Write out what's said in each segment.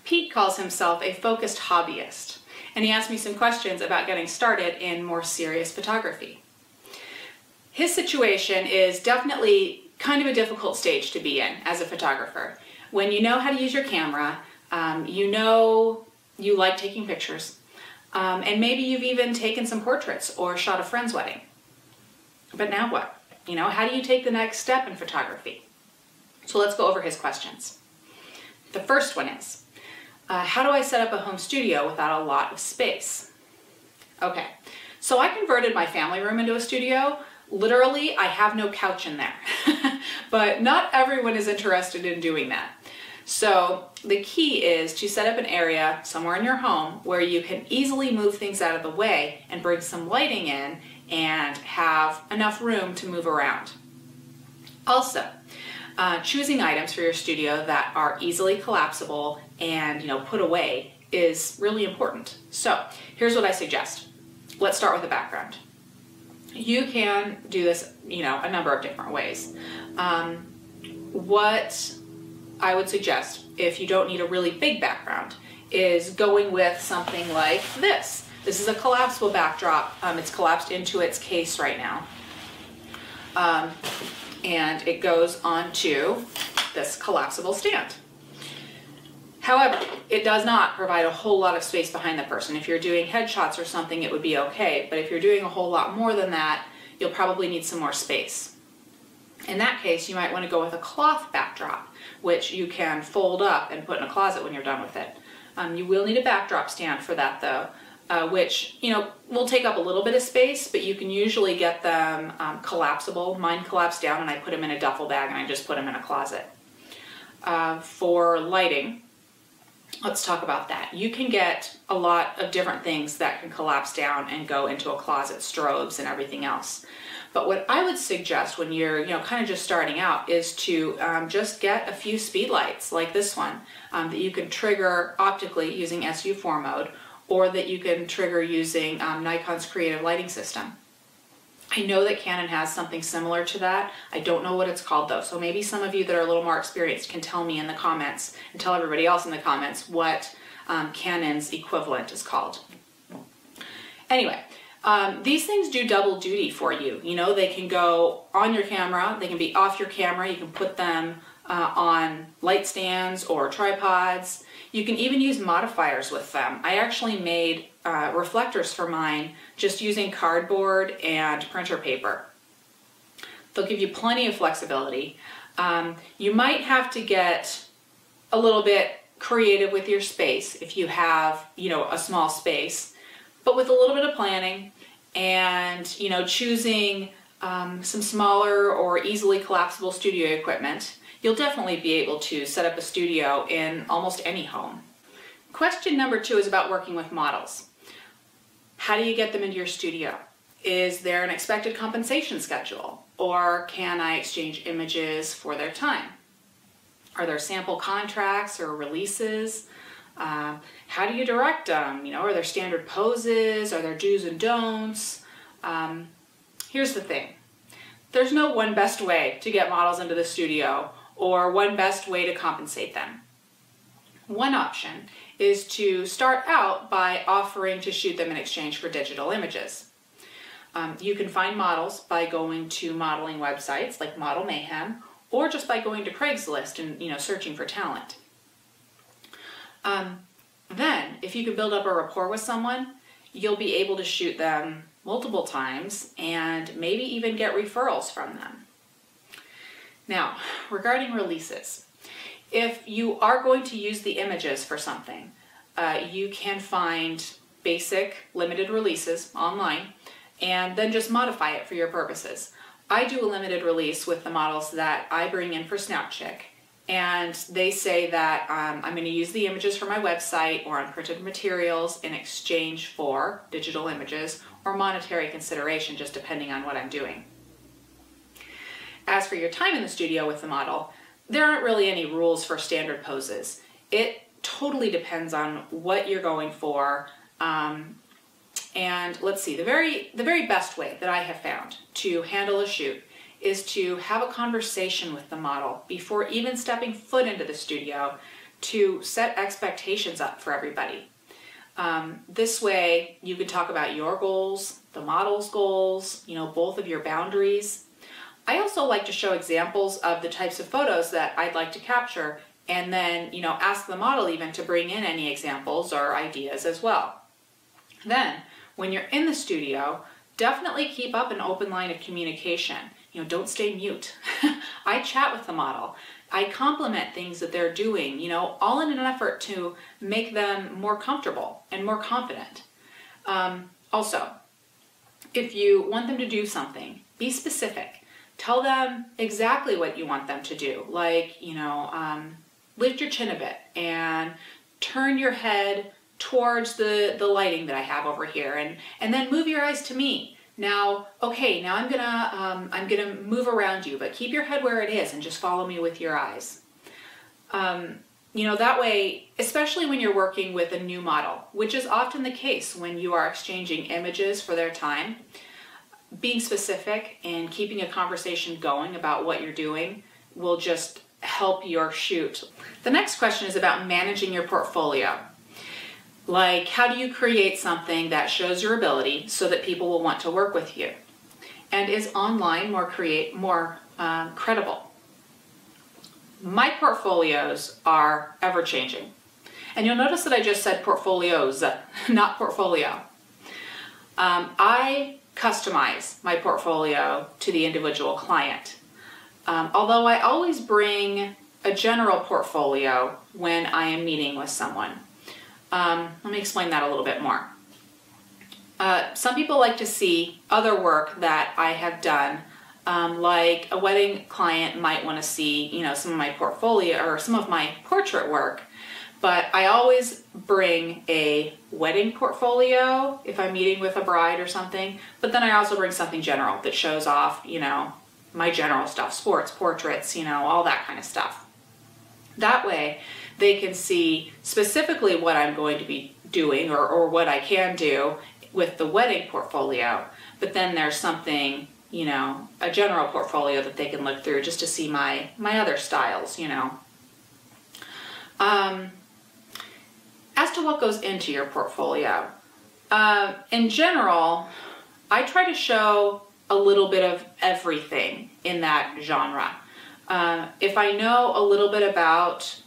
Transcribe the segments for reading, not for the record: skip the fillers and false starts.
Pete calls himself a focused hobbyist, and he asked me some questions about getting started in more serious photography. His situation is definitely kind of a difficult stage to be in as a photographer. When you know how to use your camera, you know you like taking pictures, and maybe you've even taken some portraits or shot a friend's wedding. But now what? You know, how do you take the next step in photography? So let's go over his questions. The first one is, how do I set up a home studio without a lot of space? Okay, so I converted my family room into a studio. Literally, I have no couch in there, but not everyone is interested in doing that. So the key is to set up an area somewhere in your home where you can easily move things out of the way and bring some lighting in and have enough room to move around. Also, choosing items for your studio that are easily collapsible and put away is really important. So here's what I suggest. Let's start with the background. You can do this, a number of different ways. What I would suggest, if you don't need a really big background, is going with something like this. This is a collapsible backdrop. It's collapsed into its case right now. And it goes onto this collapsible stand. However, it does not provide a whole lot of space behind the person. If you're doing headshots or something, it would be okay. But if you're doing a whole lot more than that, you'll probably need some more space. In that case, you might want to go with a cloth backdrop, which you can fold up and put in a closet when you're done with it. You will need a backdrop stand for that though, which will take up a little bit of space, but you can usually get them collapsible. Mine collapsed down and I put them in a duffel bag and I just put them in a closet. For lighting, let's talk about that. You can get a lot of different things that can collapse down and go into a closet, strobes and everything else. But what I would suggest when you're kind of just starting out is to just get a few speed lights like this one that you can trigger optically using SU4 mode, or that you can trigger using Nikon's creative lighting system. I know that Canon has something similar to that. I don't know what it's called though, so maybe some of you that are a little more experienced can tell me in the comments and tell everybody else in the comments what Canon's equivalent is called. Anyway, these things do double duty for you. They can go on your camera, they can be off your camera, you can put them on light stands or tripods. You can even use modifiers with them. I actually made reflectors for mine just using cardboard and printer paper. They'll give you plenty of flexibility. You might have to get a little bit creative with your space if you have, a small space, but with a little bit of planning and, choosing some smaller or easily collapsible studio equipment, you'll definitely be able to set up a studio in almost any home. Question number 2 is about working with models. How do you get them into your studio? Is there an expected compensation schedule? Or can I exchange images for their time? Are there sample contracts or releases? How do you direct them? Are there standard poses? Are there do's and don'ts? Here's the thing. There's no one best way to get models into the studio or one best way to compensate them. One option is to start out by offering to shoot them in exchange for digital images. You can find models by going to modeling websites like Model Mayhem, or just by going to Craigslist and searching for talent. Then, if you can build up a rapport with someone, you'll be able to shoot them multiple times and maybe even get referrals from them. Now, regarding releases, if you are going to use the images for something, you can find basic limited releases online and then just modify it for your purposes. I do a limited release with the models that I bring in for SnapChick, and they say that I'm going to use the images for my website or on printed materials in exchange for digital images or monetary consideration, just depending on what I'm doing. As for your time in the studio with the model, there aren't really any rules for standard poses. It totally depends on what you're going for. And let's see, the very best way that I have found to handle a shoot is to have a conversation with the model before even stepping foot into the studio to set expectations up for everybody. This way you can talk about your goals, the model's goals, both of your boundaries. I also like to show examples of the types of photos that I'd like to capture, and then, ask the model even to bring in any examples or ideas as well. Then, when you're in the studio, definitely keep up an open line of communication. Don't stay mute. I chat with the model. I compliment things that they're doing, all in an effort to make them more comfortable and more confident. Also, if you want them to do something, be specific. Tell them exactly what you want them to do. Like, lift your chin a bit and turn your head towards the lighting that I have over here, and then move your eyes to me. Now, okay, now I'm gonna move around you, but keep your head where it is and just follow me with your eyes. That way, especially when you're working with a new model, which is often the case when you are exchanging images for their time, being specific and keeping a conversation going about what you're doing will just help your shoot. The next question is about managing your portfolio. Like, how do you create something that shows your ability so that people will want to work with you? And is online more credible? My portfolios are ever-changing. And you'll notice that I just said portfolios, not portfolio. I customize my portfolio to the individual client. Although I always bring a general portfolio when I am meeting with someone. Let me explain that a little bit more. Some people like to see other work that I have done, like a wedding client might want to see, some of my portfolio or some of my portrait work, but I always bring a wedding portfolio if I'm meeting with a bride or something, but then I also bring something general that shows off, my general stuff, sports, portraits, all that kind of stuff. That way, they can see specifically what I'm going to be doing or what I can do with the wedding portfolio, but then there's something, a general portfolio that they can look through just to see my other styles, As to what goes into your portfolio, in general, I try to show a little bit of everything in that genre. If I know a little bit about,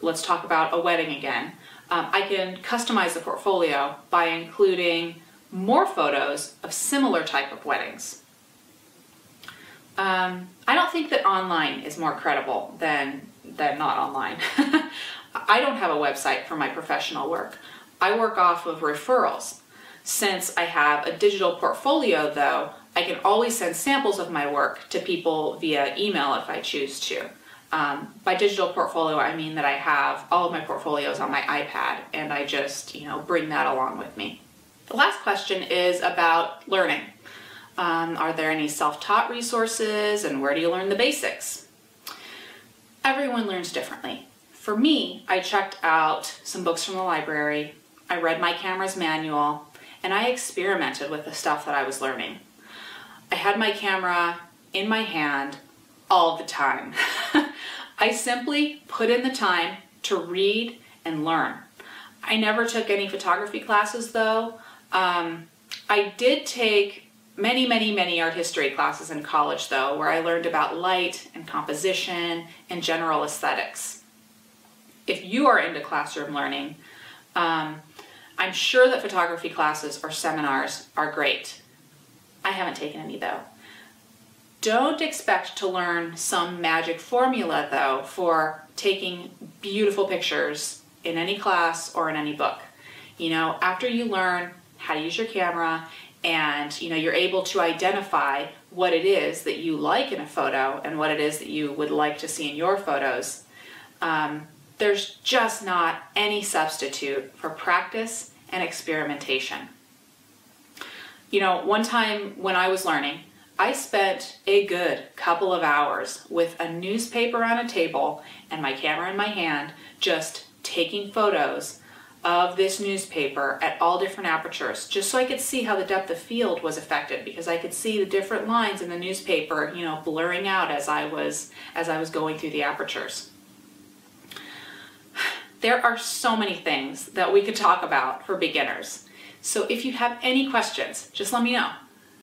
let's talk about a wedding again, I can customize the portfolio by including more photos of similar type of weddings. I don't think that online is more credible than not online. I don't have a website for my professional work. I work off of referrals. Since I have a digital portfolio though, I can always send samples of my work to people via email if I choose to. By digital portfolio, I mean that I have all of my portfolios on my iPad and I just, bring that along with me. The last question is about learning. Are there any self-taught resources and where do you learn the basics? Everyone learns differently. For me, I checked out some books from the library, I read my camera's manual, and I experimented with the stuff that I was learning. I had my camera in my hand all the time. I simply put in the time to read and learn. I never took any photography classes though. I did take many art history classes in college though, where I learned about light and composition and general aesthetics. If you are into classroom learning, I'm sure that photography classes or seminars are great. I haven't taken any though. Don't expect to learn some magic formula though for taking beautiful pictures in any class or in any book. After you learn how to use your camera and you're able to identify what it is that you like in a photo and what it is that you would like to see in your photos, there's just not any substitute for practice and experimentation. One time when I was learning, I spent a good couple of hours with a newspaper on a table and my camera in my hand, just taking photos of this newspaper at all different apertures, just so I could see how the depth of field was affected, because I could see the different lines in the newspaper, blurring out as I was going through the apertures. There are so many things that we could talk about for beginners. So if you have any questions, just let me know.